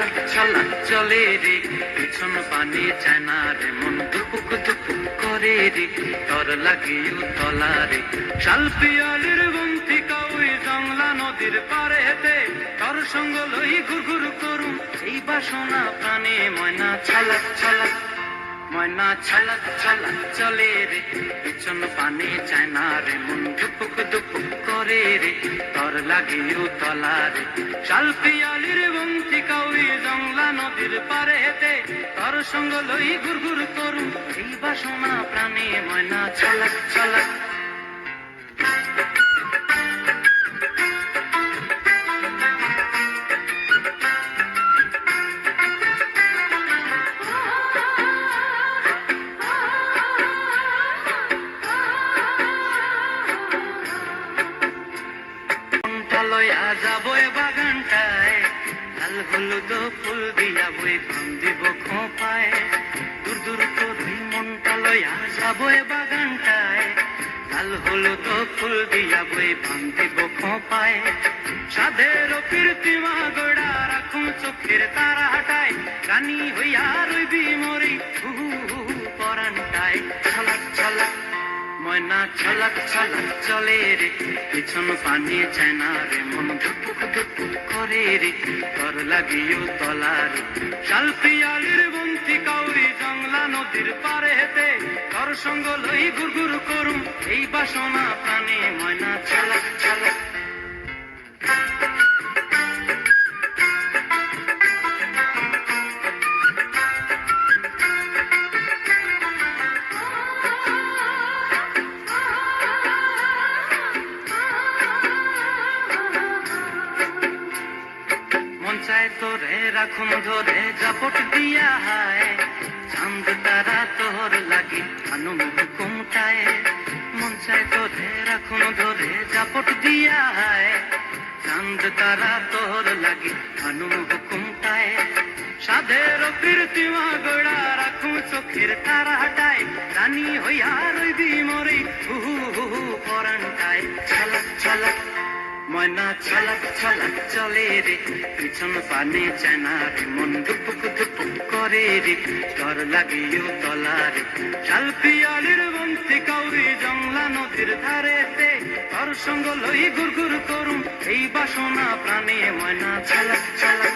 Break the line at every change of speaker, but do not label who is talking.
ছলাক ছলাক চলে রে, পিছন পানে চায় না রে, মন দুপুক দুপুক করে রে, তর লাগে উতলা রে। শাল পিয়ালির বন্তি কাউই জংলা নদীর পারে হেতে, তর সঙ্গ লই ঘুরঘুর করুম এই বাসনা প্রাণে। ময়না ছলাক ছলাক, ময়না ছলাক ছলাক চলে রে, পিছন পানে চায় না রে, মন দুপুক দুপুক করে রে, তর লাগে উতলা রে। শাল পিয়ালির বন্তি কাউই জংলা নদীর পারে হেতে, তর সঙ্গ লই ঘুরঘুর করুম এই বাসনা প্রাণে। ময়না ছলাক ছলাক। লয়া যাবো বাগানটায়, লাল হলুদ ফুল দিয়া বই ফান দিব খোঁপায়। দূর দূর করে মনটা লয়া যাবো বাগানটায়, লাল হলুদ ফুল দিয়া বই ফান দিব খোঁপায়। সাধের কীর্তিমা গোড়া রাখুন চোখের তারা হাটায়, রানী হইয়া রইবি মরি হু পরানটায়। ছলাক ছলাক, ময়না ছলাক ছলাক চলে রে, পিছন পানি চায় না রে, মন ধুপুক ধুপুক করে রে, তর লাগিও তলা রে। শাল পিয়ালির বন্তি কাউরি জংলা নদীর পারে হেতে, তর সঙ্গ লই ঘুরঘুর করুম এই বাসনা প্রাণে। ময়না ছলাক ছলাক। চায় তোরে রাখুন ধরে জাপট দিয়া হায়, চাঁদ তারা তোর লাগি আনুম হুকুমটায়। মন চায় তোরে রাখুন ধরে জাপট দিয়া হায়, চাঁদ তারা তোর লাগি আনুম হুকুমটায়। সাধের কীর্তিমা গোড়া রাখুন চোখের তারা হাটায়, রানী হইয়া রইবি মরি হু হু পরানটায়। ছলাক ছলাক, ময়না ছলাক ছলাক চলে রে, পিছন পানে চায় না রে, মন দুপুক দুপুক করে রে, তর লাগিও তলা রে। শাল পিয়ালির বন্তি কাউরি জংলা নদীর ধারেতে, তর সঙ্গ লই ঘুরঘুর করুম এই বাসনা প্রাণে। ময়না ছলাক ছলাক।